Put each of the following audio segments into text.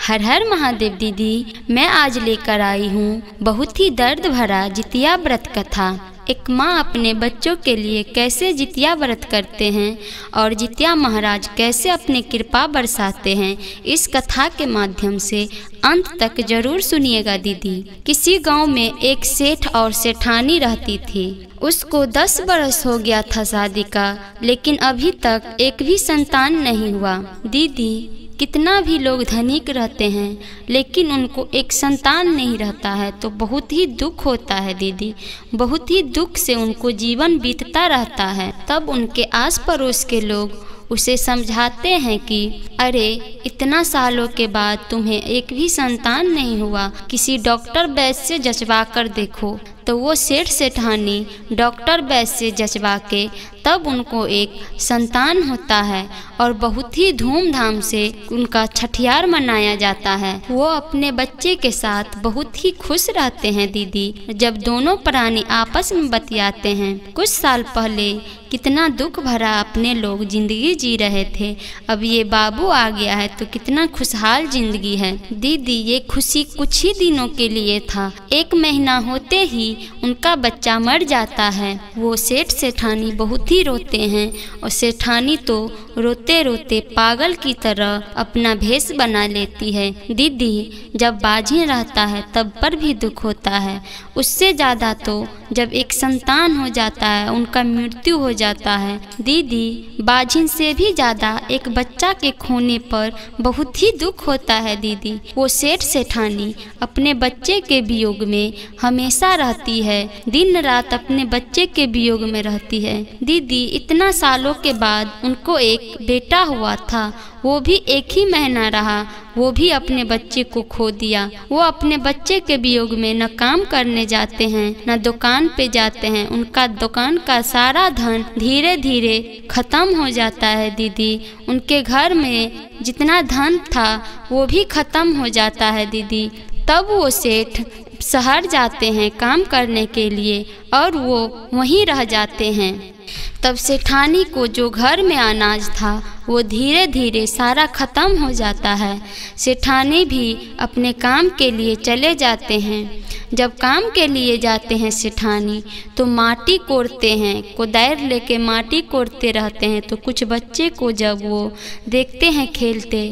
हर हर महादेव दीदी, मैं आज लेकर आई हूँ बहुत ही दर्द भरा जितिया व्रत कथा। एक माँ अपने बच्चों के लिए कैसे जितिया व्रत करते हैं और जितिया महाराज कैसे अपने कृपा बरसाते हैं, इस कथा के माध्यम से अंत तक जरूर सुनिएगा दीदी। किसी गांव में एक सेठ और सेठानी रहती थी। उसको 10 बरस हो गया था शादी का, लेकिन अभी तक एक भी संतान नहीं हुआ। दीदी, कितना भी लोग धनिक रहते हैं लेकिन उनको एक संतान नहीं रहता है तो बहुत ही दुख होता है दीदी। बहुत ही दुख से उनको जीवन बीतता रहता है। तब उनके आस पड़ोस के लोग उसे समझाते हैं कि अरे, इतना सालों के बाद तुम्हें एक भी संतान नहीं हुआ, किसी डॉक्टर वैद्य से जचवा कर देखो। तो वो सेठ सेठानी डॉक्टर वैद्य से जचवा के तब उनको एक संतान होता है और बहुत ही धूमधाम से उनका छठियार मनाया जाता है। वो अपने बच्चे के साथ बहुत ही खुश रहते हैं दीदी, जब दोनों प्राणी आपस में बतियाते हैं। कुछ साल पहले कितना दुख भरा अपने लोग जिंदगी जी रहे थे, अब ये बाबू आ गया है तो कितना खुशहाल जिंदगी है। दीदी, ये खुशी कुछ ही दिनों के लिए था। 1 महीना होते ही उनका बच्चा मर जाता है। वो सेठ सेठानी बहुत ही रोते हैं और सेठानी तो रोते रोते पागल की तरह अपना भेष बना लेती है। दीदी, जब बाझिन रहता है तब पर भी दुख होता है, उससे ज़्यादा तो जब एक संतान हो जाता है, उनका मृत्यु हो जाता है। दीदी, बाझिन से भी ज़्यादा एक बच्चा के खोने पर बहुत ही दुख होता है दीदी। वो सेठ सेठानी अपने बच्चे के वियोग में हमेशा रहती है, दिन रात अपने बच्चे के वियोग में रहती है। दीदी, इतना सालों के बाद उनको एक बेटा हुआ था, वो भी 1 ही महीना रहा, वो भी अपने बच्चे को खो दिया। वो अपने बच्चे के वियोग में न काम करने जाते हैं न दुकान पे जाते हैं। उनका दुकान का सारा धन धीरे धीरे खत्म हो जाता है दीदी। उनके घर में जितना धन था वो भी खत्म हो जाता है दीदी। तब वो सेठ शहर जाते हैं काम करने के लिए और वो वहीं रह जाते हैं। तब सेठानी को जो घर में अनाज था वो धीरे धीरे सारा ख़त्म हो जाता है। सेठानी भी अपने काम के लिए चले जाते हैं। जब काम के लिए जाते हैं सेठानी तो माटी कोड़ते हैं, कोदार लेके माटी कोड़ते रहते हैं। तो कुछ बच्चे को जब वो देखते हैं खेलते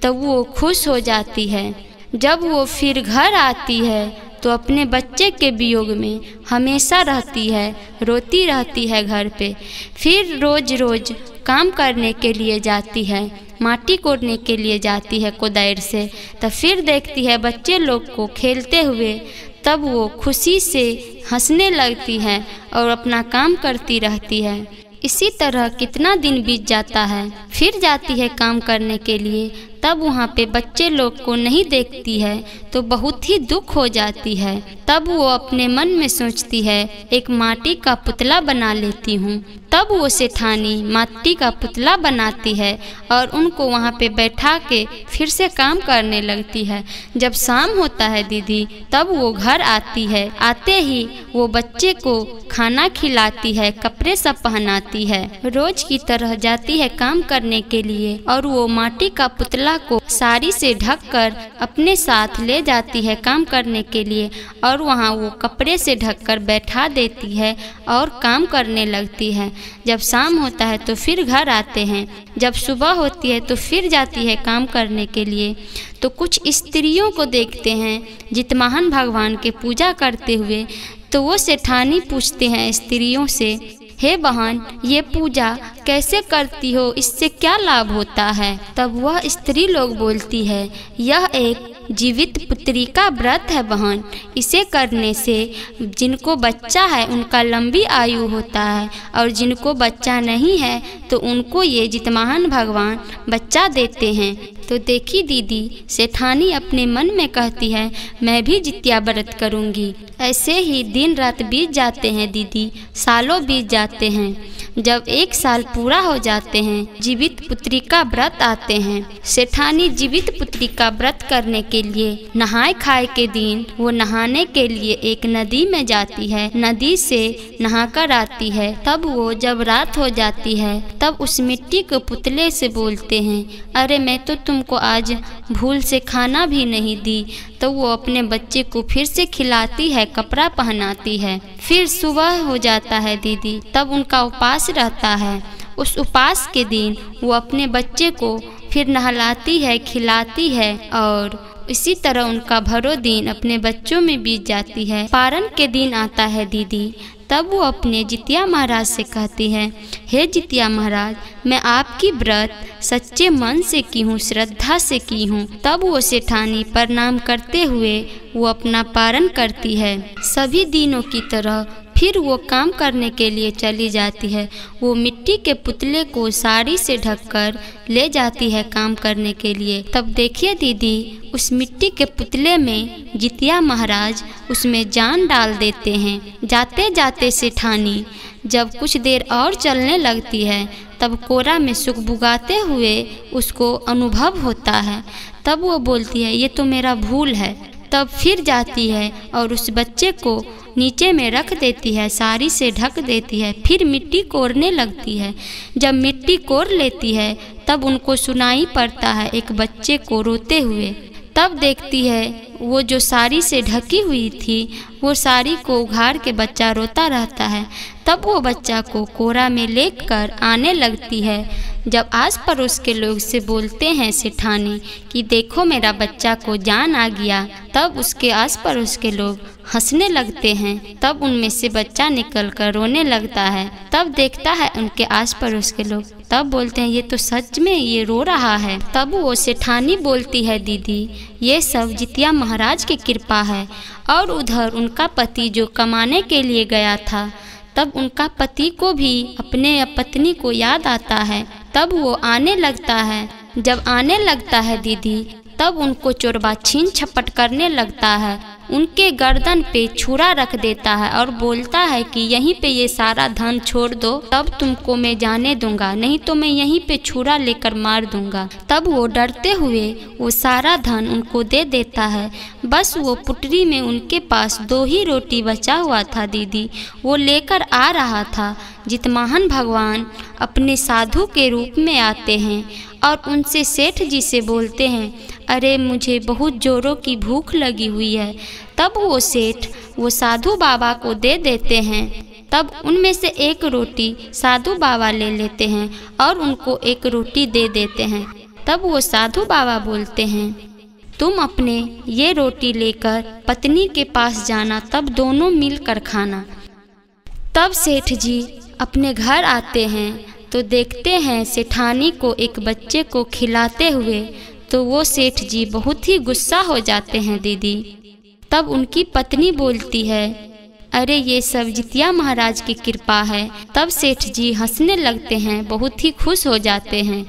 तब वो खुश हो जाती है। जब वो फिर घर आती है तो अपने बच्चे के वियोग में हमेशा रहती है, रोती रहती है घर पे। फिर रोज रोज काम करने के लिए जाती है, माटी कोड़ने के लिए जाती है कोदार से। तब फिर देखती है बच्चे लोग को खेलते हुए, तब वो खुशी से हंसने लगती है और अपना काम करती रहती है। इसी तरह कितना दिन बीत जाता है। फिर जाती है काम करने के लिए, तब वहाँ पे बच्चे लोग को नहीं देखती है तो बहुत ही दुख हो जाती है। तब वो अपने मन में सोचती है एक माटी का पुतला बना लेती हूँ। तब वो सेठानी माटी का पुतला बनाती है और उनको वहाँ पे बैठा के फिर से काम करने लगती है। जब शाम होता है दीदी तब वो घर आती है। आते ही वो बच्चे को खाना खिलाती है, कपड़े सब पहनाती है। रोज की तरह जाती है काम करने के लिए और वो माटी का पुतला को साड़ी से ढककर अपने साथ ले जाती है काम करने के लिए और वहाँ वो कपड़े से ढककर बैठा देती है और काम करने लगती है। जब शाम होता है तो फिर घर आते हैं। जब सुबह होती है तो फिर जाती है काम करने के लिए। तो कुछ स्त्रियों को देखते हैं जितवाहन भगवान के पूजा करते हुए। तो वो सेठानी पूछते हैं स्त्रियों से, हे बहन, ये पूजा कैसे करती हो, इससे क्या लाभ होता है? तब वह स्त्री लोग बोलती है, यह एक जीवित पुत्री का व्रत है बहन। इसे करने से जिनको बच्चा है उनका लंबी आयु होता है और जिनको बच्चा नहीं है तो उनको ये जितवाहन भगवान बच्चा देते हैं। तो देखी दीदी, सेठानी अपने मन में कहती है मैं भी जितिया व्रत करूँगी। ऐसे ही दिन रात बीत जाते हैं दीदी, सालों बीत जाते हैं। जब 1 साल पूरा हो जाते हैं जीवित पुत्री का व्रत आते हैं। सेठानी जीवित पुत्री का व्रत करने के लिए नहाए खाए के दिन वो नहाने के लिए एक नदी में जाती है। नदी से नहाकर आती है। तब वो जब रात हो जाती है तब उस मिट्टी के पुतले से बोलते हैं, अरे मैं तो तुमको आज भूल से खाना भी नहीं दी। तो वो अपने बच्चे को फिर से खिलाती है, कपड़ा पहनाती है। फिर सुबह हो जाता है दीदी, तब उनका उपवास रहता है। उस उपवास के दिन वो अपने बच्चे को फिर नहलाती है, खिलाती है और इसी तरह उनका भरो दिन अपने बच्चों में बीत जाती है। पारण के दिन आता है दीदी, तब वो अपने जितिया महाराज से कहती है, हे जितिया महाराज, मैं आपकी व्रत सच्चे मन से की हूँ, श्रद्धा से की हूँ। तब वो सेठानी प्रणाम करते हुए वो अपना पारण करती है। सभी दिनों की तरह फिर वो काम करने के लिए चली जाती है। वो मिट्टी के पुतले को साड़ी से ढककर ले जाती है काम करने के लिए। तब देखिए दीदी, उस मिट्टी के पुतले में जितिया महाराज उसमें जान डाल देते हैं। जाते जाते सेठानी जब कुछ देर और चलने लगती है, तब कोरा में सुगबुगाते हुए उसको अनुभव होता है। तब वो बोलती है, ये तो मेरा भूल है। तब फिर जाती है और उस बच्चे को नीचे में रख देती है, साड़ी से ढक देती है। फिर मिट्टी कोरने लगती है। जब मिट्टी कोर लेती है, तब उनको सुनाई पड़ता है एक बच्चे को रोते हुए। तब देखती है वो जो साड़ी से ढकी हुई थी, वो साड़ी को उघाड़ के बच्चा रोता रहता है। तब वो बच्चा को कोरा में लेकर आने लगती है। जब आस पड़ोस के लोग से बोलते हैं सेठानी कि देखो मेरा बच्चा को जान आ गया, तब उसके आस पड़ोस के लोग हंसने लगते हैं। तब उनमें से बच्चा निकलकर रोने लगता है। तब देखता है उनके आस पड़ोस के लोग, तब बोलते हैं ये तो सच में ये रो रहा है। तब वो सेठानी बोलती है, दीदी ये सब जितिया महाराज की कृपा है। और उधर उनका पति जो कमाने के लिए गया था, तब उनका पति को भी अपने पत्नी को याद आता है। तब वो आने लगता है। जब आने लगता है दीदी, तब उनको चोरबा छीन झपट करने लगता है। उनके गर्दन पे छुरा रख देता है और बोलता है कि यहीं पे ये सारा धन छोड़ दो, तब तुमको मैं जाने दूंगा, नहीं तो मैं यहीं पे छुरा लेकर मार दूंगा। तब वो डरते हुए वो सारा धन उनको दे देता है। बस वो पुटरी में उनके पास 2 ही रोटी बचा हुआ था दीदी, वो लेकर आ रहा था। जितवाहन भगवान अपने साधु के रूप में आते हैं और उनसे सेठ जी से बोलते हैं, अरे मुझे बहुत जोरों की भूख लगी हुई है। तब वो सेठ वो साधु बाबा को दे देते हैं। तब उनमें से एक रोटी साधु बाबा ले लेते हैं और उनको एक रोटी दे देते हैं। तब वो साधु बाबा बोलते हैं, तुम अपने ये रोटी लेकर पत्नी के पास जाना, तब दोनों मिलकर खाना। तब सेठ जी अपने घर आते हैं तो देखते हैं सेठानी को एक बच्चे को खिलाते हुए। तो वो सेठ जी बहुत ही गुस्सा हो जाते हैं दीदी। तब उनकी पत्नी बोलती है, अरे ये सब जितिया महाराज की कृपा है। तब सेठ जी हंसने लगते हैं, बहुत ही खुश हो जाते हैं।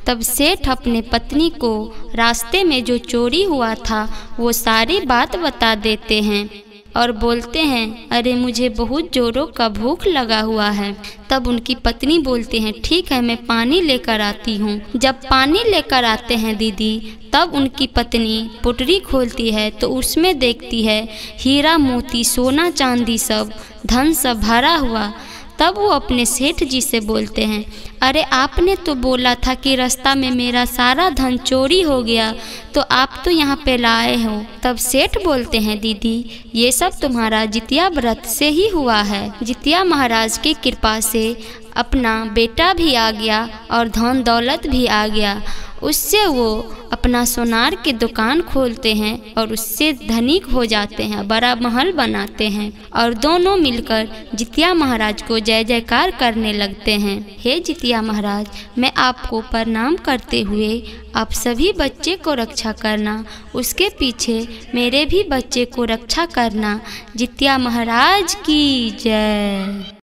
तब सेठ अपने पत्नी को रास्ते में जो चोरी हुआ था वो सारी बात बता देते हैं और बोलते हैं, अरे मुझे बहुत जोरों का भूख लगा हुआ है। तब उनकी पत्नी बोलते हैं, ठीक है मैं पानी लेकर आती हूँ। जब पानी लेकर आते हैं दीदी, तब उनकी पत्नी पुटरी खोलती है तो उसमें देखती है हीरा मोती सोना चांदी सब धन सब भरा हुआ। तब वो अपने सेठ जी से बोलते हैं, अरे आपने तो बोला था कि रास्ता में मेरा सारा धन चोरी हो गया, तो आप तो यहाँ पे लाए हो। तब सेठ बोलते हैं, दीदी ये सब तुम्हारा जितिया व्रत से ही हुआ है। जितिया महाराज की कृपा से अपना बेटा भी आ गया और धन दौलत भी आ गया। उससे वो अपना सोनार की दुकान खोलते हैं और उससे धनिक हो जाते हैं, बड़ा महल बनाते हैं और दोनों मिलकर जितिया महाराज को जय जयकार करने लगते हैं। हे जितिया महाराज, मैं आपको प्रणाम करते हुए आप सभी बच्चे को रक्षा करना, उसके पीछे मेरे भी बच्चे को रक्षा करना। जितिया महाराज की जय।